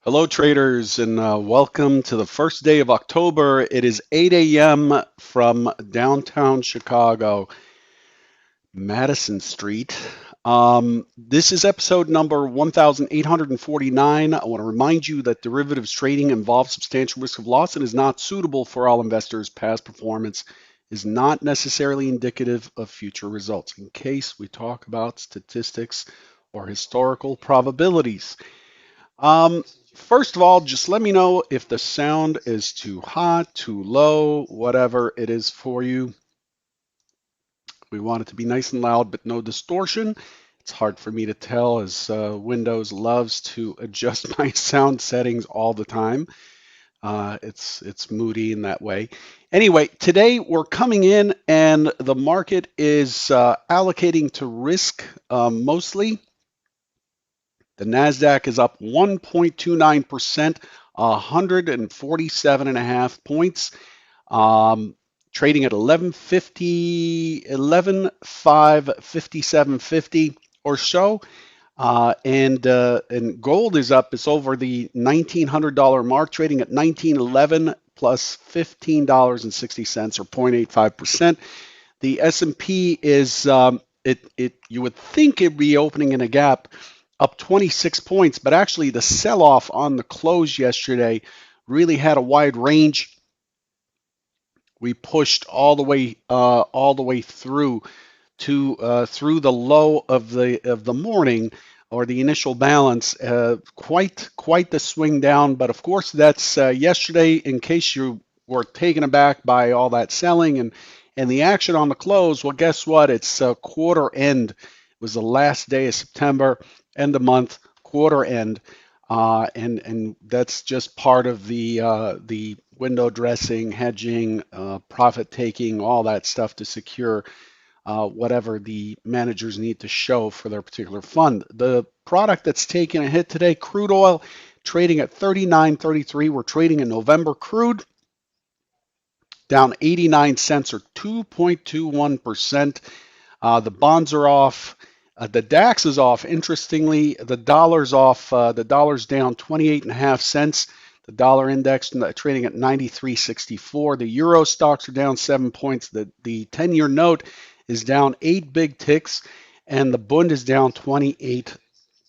Hello, traders, and welcome to the first day of October. It is 8 a.m. from downtown Chicago, Madison Street. This is episode number 1849. I want to remind you that derivatives trading involves substantial risk of loss and is not suitable for all investors. Past performance is not necessarily indicative of future results. In case we talk about statistics or historical probabilities. Um, First of all, just let me know if the sound is too hot, too low, whatever it is for you. We want it to be nice and loud, but no distortion. It's hard for me to tell as Windows loves to adjust my sound settings all the time. It's moody in that way. Anyway, today we're coming in and the market is allocating to risk mostly. The NASDAQ is up 1.29%, 147 and a half points, trading at 1150, 11,557.50 or so. And gold is up. It's over the $1,900 mark, trading at 1911 plus $15.60 or 0.85%. The S&P is it you would think it'd be opening in a gap up 26 points, but actually the sell-off on the close yesterday really had a wide range. We pushed all the way through to through the low of the morning or the initial balance. Quite the swing down, but of course that's yesterday. In case you were taken aback by all that selling and the action on the close, well, guess what? It's quarter end. It was the last day of September, end of month, quarter end. And that's just part of the window dressing, hedging, profit taking, all that stuff to secure whatever the managers need to show for their particular fund. The product that's taking a hit today, crude oil, trading at 39.33. We're trading in November crude, down 89 cents or 2.21%. The bonds are off. The DAX is off. Interestingly, the dollar's off. The dollar's down 28 and a half cents. The dollar index trading at 93.64. The euro stocks are down 7 points. The 10-year note is down 8 big ticks, and the Bund is down 28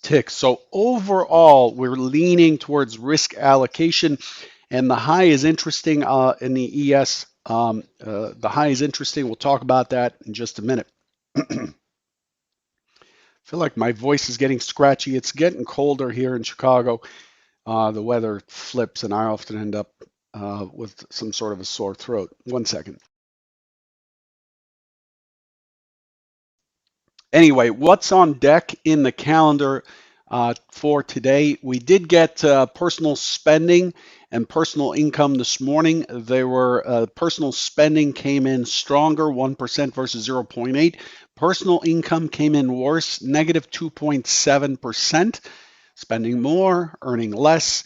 ticks. So overall, we're leaning towards risk allocation, and the high is interesting in the ES. The high is interesting. We'll talk about that in just a minute. I feel like my voice is getting scratchy. It's getting colder here in Chicago. The weather flips, and I often end up with some sort of a sore throat. 1 second. Anyway, what's on deck in the calendar for today? We did get personal spending and personal income this morning. There were personal spending came in stronger, 1% versus 0.8. Personal income came in worse, negative 2.7%. Spending more, earning less.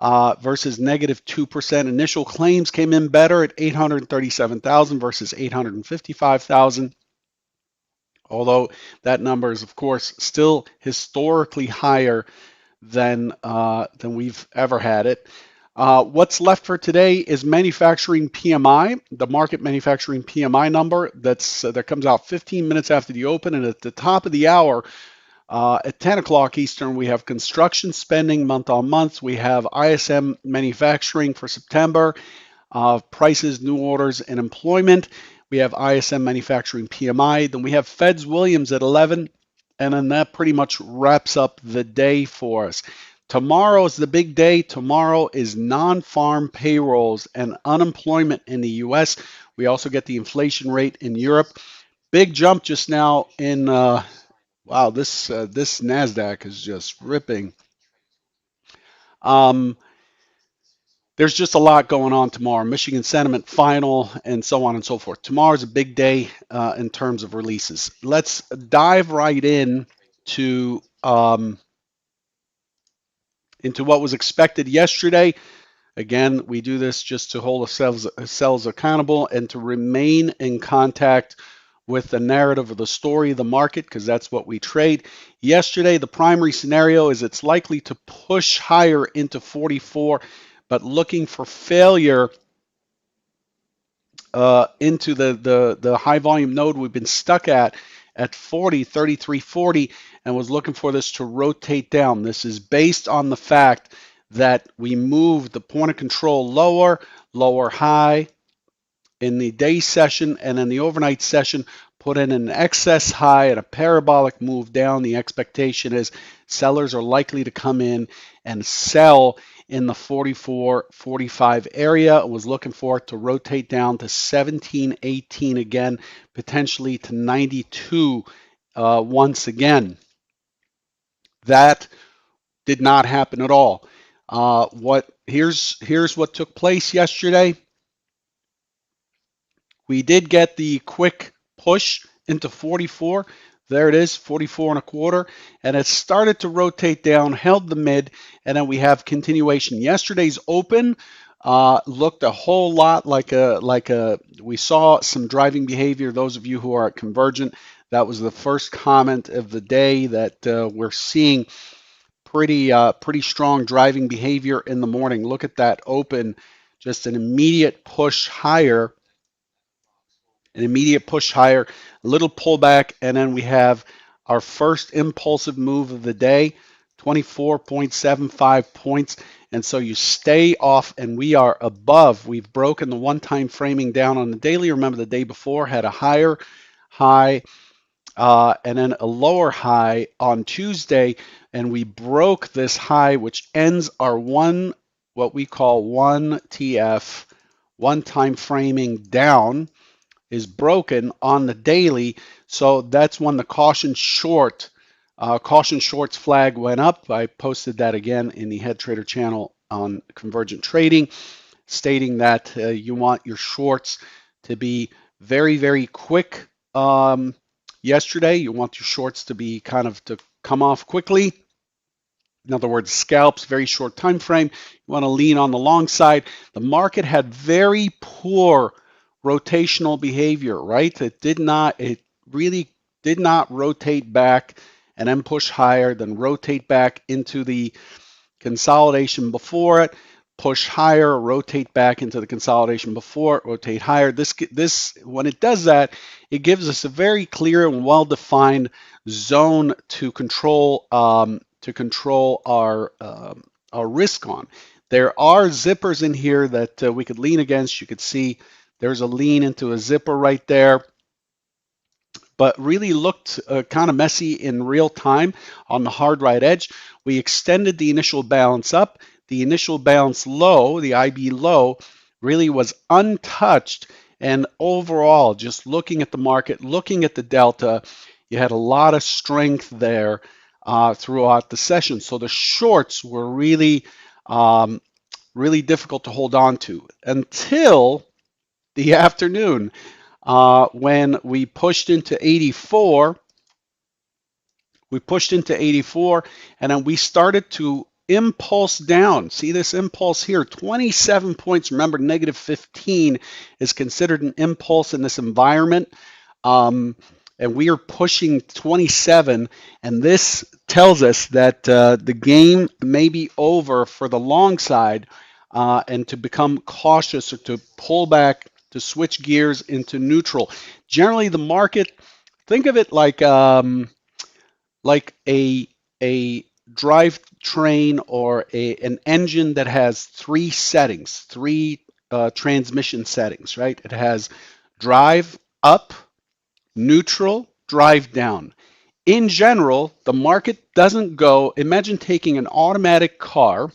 Versus negative 2%. Initial claims came in better at 837,000 versus 855,000. Although that number is, of course, still historically higher than we've ever had it. What's left for today is manufacturing PMI, the market manufacturing PMI number that comes out 15 minutes after the open, and at the top of the hour, at 10 o'clock Eastern, we have construction spending month on month. We have ISM manufacturing for September, prices, new orders, and employment. We have ISM manufacturing PMI. Then we have Feds Williams at 11. And then that pretty much wraps up the day for us. Tomorrow is the big day. Tomorrow is non-farm payrolls and unemployment in the U.S. We also get the inflation rate in Europe. Big jump just now in, wow, this NASDAQ is just ripping. There's just a lot going on tomorrow. Michigan sentiment final and so on and so forth. Tomorrow's a big day in terms of releases. Let's dive right in into what was expected yesterday. Again, we do this just to hold ourselves accountable and to remain in contact with the narrative of the story of the market, because that's what we trade. Yesterday, the primary scenario is it's likely to push higher into 44, but looking for failure into the high volume node we've been stuck at 40, 33.40, and was looking for this to rotate down. This is based on the fact that we moved the point of control lower, lower high in the day session, and in the overnight session put in an excess high and a parabolic move down. The expectation is sellers are likely to come in and sell in the 44, 45 area. I was looking for it to rotate down to 17, 18 again, potentially to 92 once again. That did not happen at all. Here's what took place yesterday. We did get the quick push into 44. There it is, 44 and a quarter. And it started to rotate down, held the mid, and then we have continuation. Yesterday's open looked a whole lot we saw some driving behavior. Those of you who are at Convergent, that was the first comment of the day that we're seeing pretty strong driving behavior in the morning. Look at that open, just an immediate push higher, a little pullback, and then we have our first impulsive move of the day, 24.75 points. And so you stay off, and we are above. We've broken the one-time framing down on the daily. Remember, the day before had a higher high and then a lower high on Tuesday, and we broke this high, which ends our what we call 1TF, one-time framing down, is broken on the daily. So that's when the caution shorts flag went up. I posted that again in the Head Trader channel on Convergent Trading, stating that you want your shorts to be very, very quick. Yesterday, you want your shorts to be to come off quickly. In other words, scalps, very short time frame. You want to lean on the long side. The market had very poor rotational behavior, right? It really did not rotate back and then push higher, then rotate back into the consolidation before it, push higher, rotate back into the consolidation before it, rotate higher. This when it does that, it gives us a very clear and well-defined zone to control our risk on. There are zippers in here that we could lean against. You could see there's a lean into a zipper right there, but really looked kind of messy in real time on the hard right edge. We extended the initial balance up. The initial balance low, the IB low, really was untouched. And overall, just looking at the market, looking at the delta, you had a lot of strength there throughout the session. So the shorts were really, really difficult to hold on to until the afternoon when we pushed into 84. We pushed into 84, and then we started to impulse down. See this impulse here, 27 points. Remember, negative 15 is considered an impulse in this environment. And we are pushing 27, and this tells us that the game may be over for the long side, and to become cautious or to pull back, to switch gears into neutral. Generally, the market, think of it like a drivetrain or an engine that has three settings, three transmission settings, right? It has drive up, neutral, drive down. In general, the market doesn't go, imagine taking an automatic car,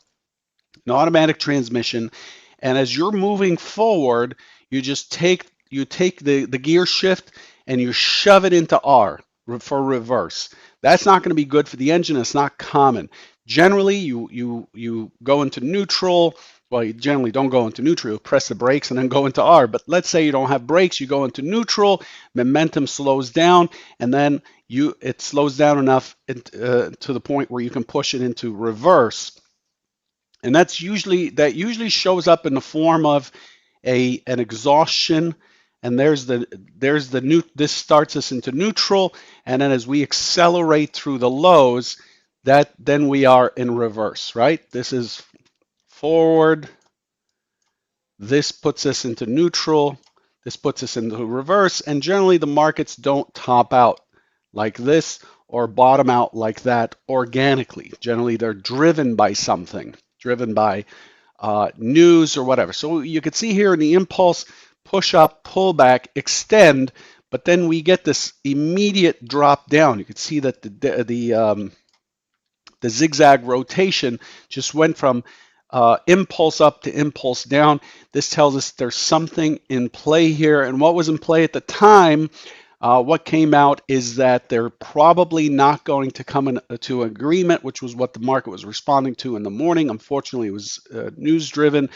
an automatic transmission, and as you're moving forward, you just take the gear shift and you shove it into R for reverse. That's not going to be good for the engine. It's not common. Generally, you go into neutral. Well, you generally don't go into neutral. You press the brakes and then go into R. But let's say you don't have brakes. You go into neutral. Momentum slows down, and then it slows down enough to the point where you can push it into reverse. And that usually shows up in the form of an exhaustion and there's the new, this starts us into neutral, and then as we accelerate through the lows, that then we are in reverse, right? This is forward, this puts us into neutral, this puts us into reverse, and generally the markets don't top out like this or bottom out like that organically. Generally, they're driven by something, driven by news or whatever. So you could see here in the impulse, push up, pull back, extend, but then we get this immediate drop down. You could see that the zigzag rotation just went from impulse up to impulse down. This tells us there's something in play here. And what was in play at the time, what came out is that they're probably not going to come into agreement, which was what the market was responding to in the morning. Unfortunately, it was news driven.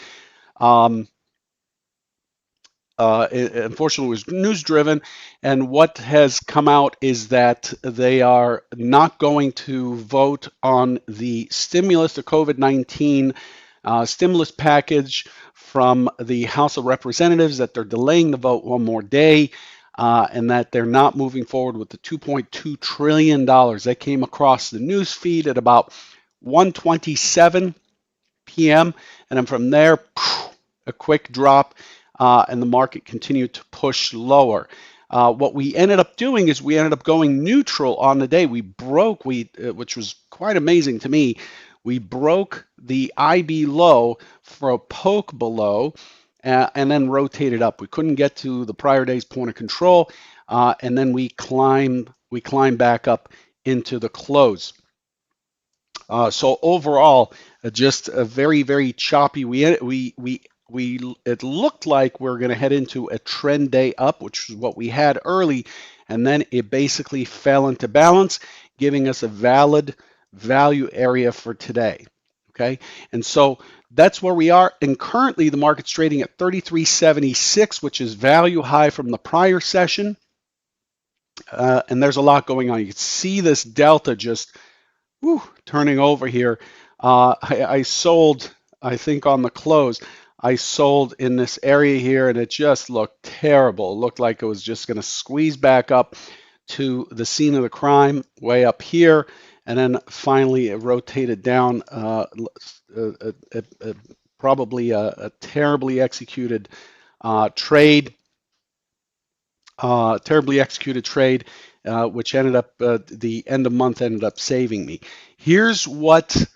Um, Unfortunately, was news driven. And what has come out is that they are not going to vote on the stimulus, the COVID-19 stimulus package from the House of Representatives, that they're delaying the vote one more day. And that they're not moving forward with the $2.2 trillion. That came across the news feed at about 1:27 p.m. And then from there, a quick drop, and the market continued to push lower. What we ended up doing is we ended up going neutral on the day. We broke, which was quite amazing to me. We broke the IB low for a poke below, and then rotated up. We couldn't get to the prior day's point of control, and then we climbed back up into the close. So overall, just a very, very choppy. It looked like we're going to head into a trend day up, which is what we had early, and then it basically fell into balance, giving us a valid value area for today. Okay, and so that's where we are. And currently, the market's trading at 33.76, which is value high from the prior session. And there's a lot going on. You can see this delta just turning over here. I sold, I think on the close, I sold in this area here, and it just looked terrible. It looked like it was just going to squeeze back up to the scene of the crime way up here, and then finally it rotated down, probably a terribly executed trade. Terribly executed trade, which ended up, the end of month ended up saving me. Here's what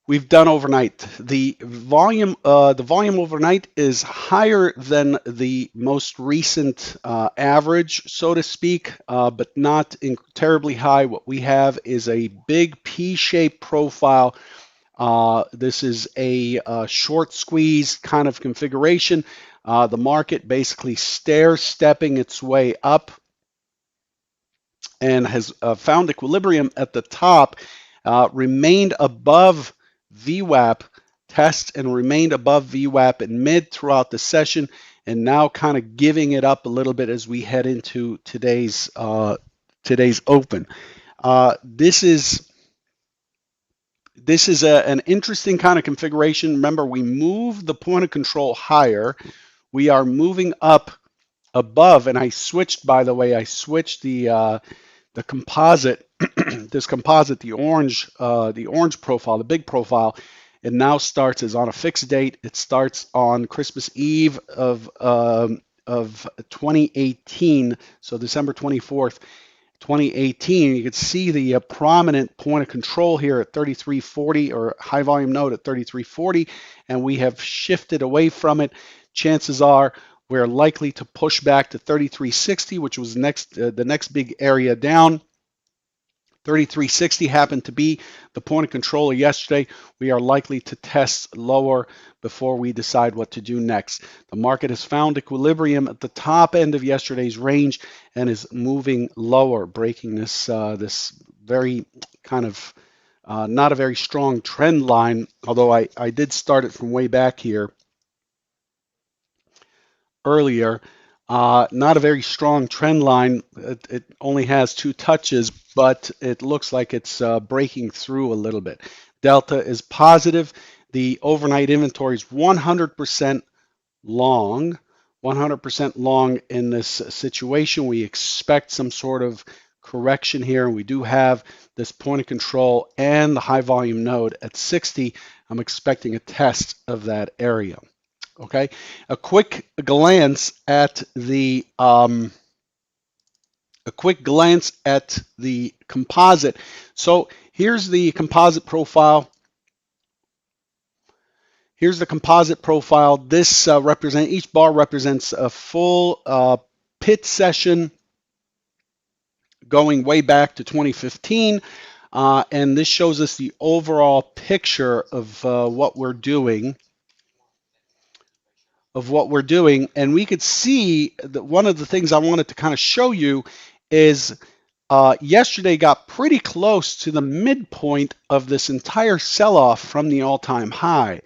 we've done overnight. The volume overnight is higher than the most recent average, so to speak, but not terribly high. What we have is a big P-shaped profile. This is a short squeeze kind of configuration. The market basically stair-stepping its way up and has found equilibrium at the top, remained above VWAP test and remained above VWAP in mid throughout the session, and now kind of giving it up a little bit as we head into today's open. This is an interesting kind of configuration. Remember, we move the point of control higher. We are moving up above, and I switched, by the way, I switched the composite, this composite, the orange profile, the big profile. It now starts as on a fixed date. It starts on Christmas Eve of 2018, so December 24th. 2018, you could see the prominent point of control here at 3340, or high volume node at 3340, and we have shifted away from it. Chances are we're likely to push back to 3360, which was the next big area down. 3360 happened to be the point of control yesterday. We are likely to test lower before we decide what to do next. The market has found equilibrium at the top end of yesterday's range and is moving lower, breaking this very kind of not a very strong trend line, although I did start it from way back here earlier. Not a very strong trend line. It only has 2 touches, but it looks like it's breaking through a little bit. Delta is positive. The overnight inventory is 100% long, 100% long in this situation. We expect some sort of correction here. We do have this point of control and the high volume node at 60. I'm expecting a test of that area. Okay, a quick glance at the composite. So here's the composite profile. Here's the composite profile. This each bar represents a full pit session going way back to 2015. And this shows us the overall picture of what we're doing. And we could see that one of the things I wanted to kind of show you is yesterday got pretty close to the midpoint of this entire sell-off from the all-time high.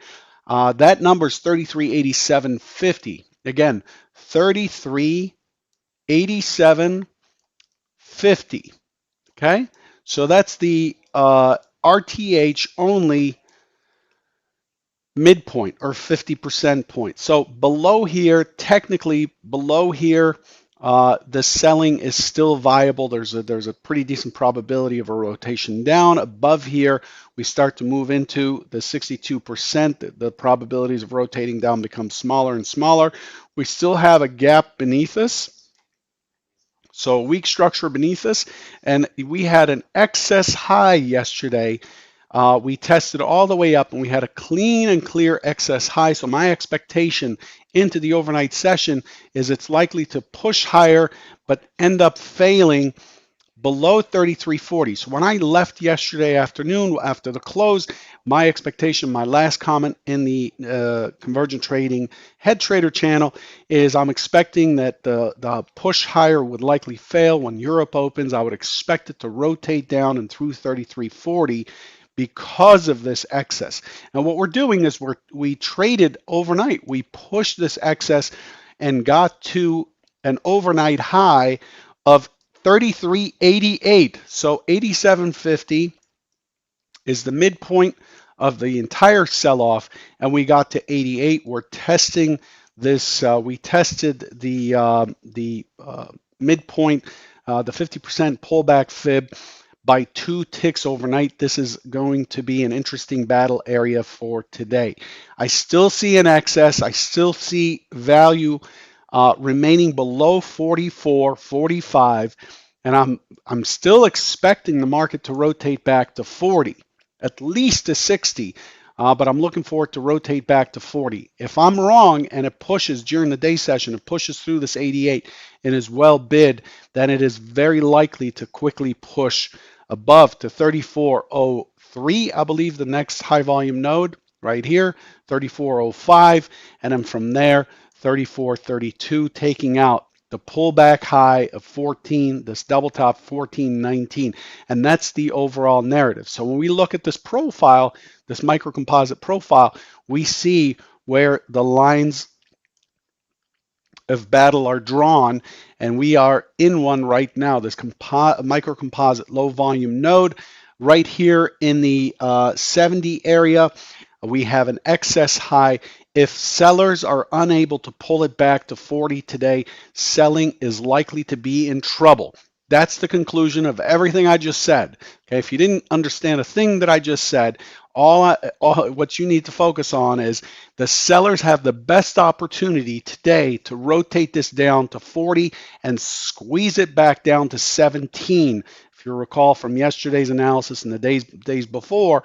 That number is 3387.50. Again, 3387.50. Okay, so that's the RTH only midpoint or 50% point. So below here, technically below here, the selling is still viable. There's a pretty decent probability of a rotation down. Above here, we start to move into the 62%. The probabilities of rotating down become smaller and smaller. We still have a gap beneath us. So a weak structure beneath us, and we had an excess high yesterday. We tested all the way up and we had a clean and clear excess high. So my expectation into the overnight session is it's likely to push higher, but end up failing below 33.40. So when I left yesterday afternoon after the close, my expectation, my last comment in the Convergent Trading Head Trader channel is I'm expecting that the push higher would likely fail when Europe opens. I would expect it to rotate down and through 33.40 because of this excess. And what we're doing is we traded overnight. We pushed this excess and got to an overnight high of 33.88. So 87.50 is the midpoint of the entire sell-off, and we got to 88. We're testing this. We tested the midpoint, the 50% pullback fib by 2 ticks overnight. This is going to be an interesting battle area for today. I still see an excess. I still see value remaining below 44, 45, and I'm still expecting the market to rotate back to 40, at least to 60, but I'm looking for it to rotate back to 40. If I'm wrong and it pushes during the day session, it pushes through this 88 and is well bid, then it is very likely to quickly push above to 34.03, I believe the next high volume node right here, 34.05, and then from there, 34.32, taking out the pullback high of 14, this double top 14.19, and that's the overall narrative. So when we look at this profile, this microcomposite profile, we see where the lines of battle are drawn, and we are in one right now, this microcomposite low volume node right here in the 70 area. We have an excess high. If sellers are unable to pull it back to 40 today, selling is likely to be in trouble. That's the conclusion of everything I just said. Okay, if you didn't understand a thing that I just said, all what you need to focus on is the sellers have the best opportunity today to rotate this down to 40 and squeeze it back down to 17. If you recall from yesterday's analysis and the days before,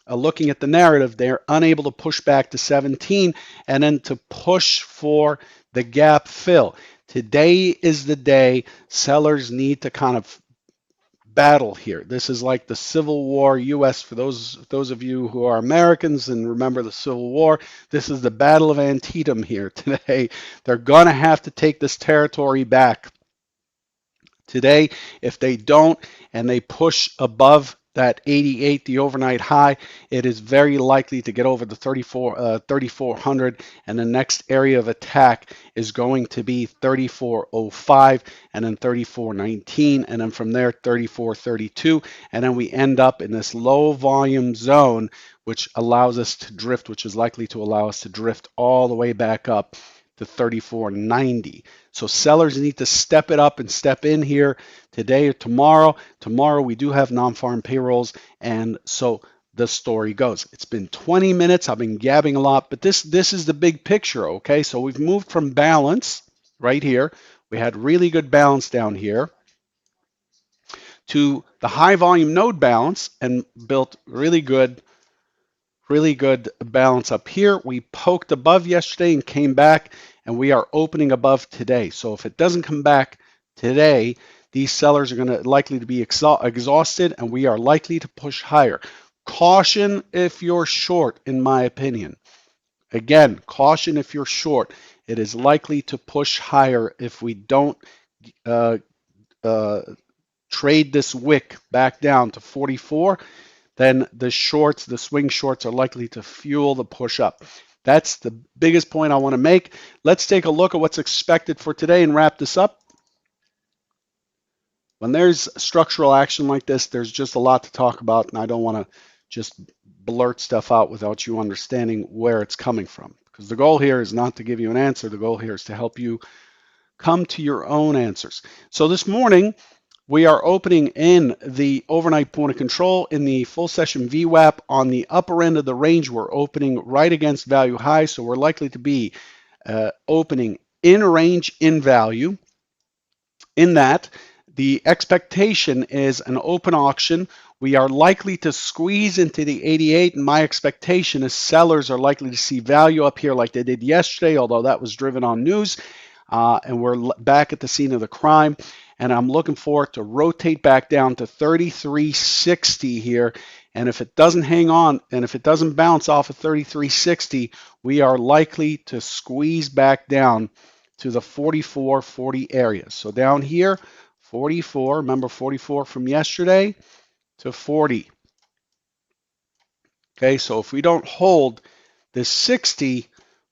looking at the narrative, they're unable to push back to 17 and then to push for the gap fill. Today is the day sellers need to kind of battle here. This is like the Civil War U.S. For those of you who are Americans and remember the Civil War, this is the Battle of Antietam here today. They're going to have to take this territory back today. If they don't and they push above that 88, the overnight high, it is very likely to get over the 3,400, and the next area of attack is going to be 34.05 and then 34.19, and then from there 34.32, and then we end up in this low volume zone which allows us to drift, which is likely to allow us to drift all the way back up to 34.90. So sellers need to step it up and step in here today or tomorrow. Tomorrow we do have non-farm payrolls, and so the story goes. It's been 20 minutes. I've been gabbing a lot, but this is the big picture, okay? So we've moved from balance right here. We had really good balance down here to the high volume node balance and built really good balance up here. We poked above yesterday and came back, and we are opening above today. So if it doesn't come back today, these sellers are going to likely to be exhausted, and we are likely to push higher. Caution if you're short, in my opinion. Again, caution if you're short. It is likely to push higher if we don't uh, uh, trade this wick back down to 44. Then the shorts, the swing shorts, are likely to fuel the push up. That's the biggest point I want to make. Let's take a look at what's expected for today and wrap this up. When there's structural action like this, there's just a lot to talk about, and I don't want to just blurt stuff out without you understanding where it's coming from. Because the goal here is not to give you an answer. The goal here is to help you come to your own answers. So this morning, we are opening in the overnight point of control in the full session VWAP on the upper end of the range. We're opening right against value high, so we're likely to be opening in range in value. In that, the expectation is an open auction. We are likely to squeeze into the 88, and my expectation is sellers are likely to see value up here like they did yesterday, although that was driven on news. And we're back at the scene of the crime. And I'm looking for it to rotate back down to 33.60 here. And if it doesn't hang on, and if it doesn't bounce off of 33.60, we are likely to squeeze back down to the 44.40 area. So down here, 44, remember 44 from yesterday, to 40. Okay, so if we don't hold this 60,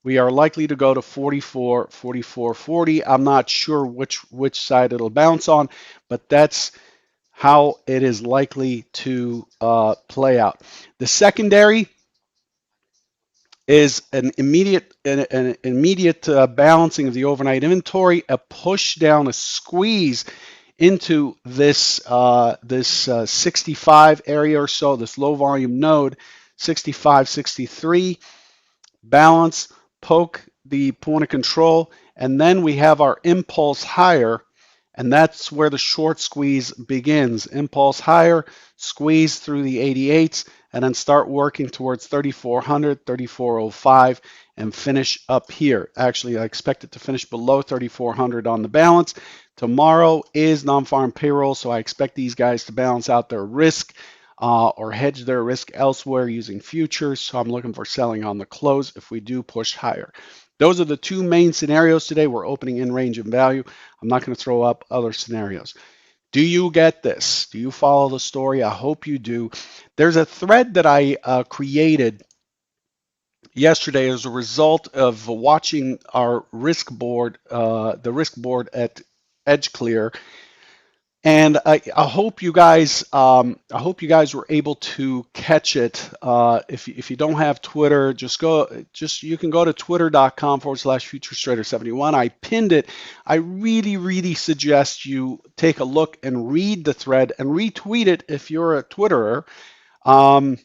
we are likely to go to 44, 44, 40. I'm not sure which side it'll bounce on, but that's how it is likely to play out. The secondary is an immediate balancing of the overnight inventory, a push down, a squeeze into this 65 area or so, this low volume node, 65, 63. Balance, poke the point of control, and then we have our impulse higher, and that's where the short squeeze begins. Impulse higher, squeeze through the 88s, and then start working towards 3400, 3405, and finish up here. Actually, I expect it to finish below 3400 on the balance. Tomorrow is non-farm payroll, so I expect these guys to balance out their risk or hedge their risk elsewhere using futures. So I'm looking for selling on the close if we do push higher. Those are the two main scenarios today. We're opening in range and value. I'm not going to throw up other scenarios. Do you get this? Do you follow the story? I hope you do. There's a thread that I created yesterday as a result of watching our risk board, the risk board at EdgeClear. And I hope you guys, were able to catch it. If you don't have Twitter, you can go to twitter.com/futurestrader71. I pinned it. I really suggest you take a look and read the thread and retweet it if you're a Twitterer. And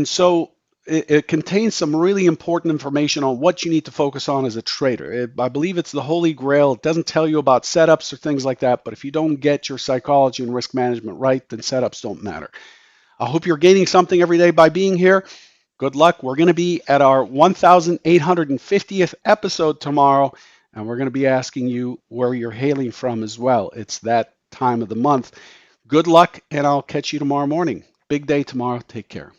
so it contains some really important information on what you need to focus on as a trader. I believe it's the holy grail. It doesn't tell you about setups or things like that, but if you don't get your psychology and risk management right, then setups don't matter. I hope you're gaining something every day by being here. Good luck. We're going to be at our 1,850th episode tomorrow, and we're going to be asking you where you're hailing from as well. It's that time of the month. Good luck, and I'll catch you tomorrow morning. Big day tomorrow. Take care.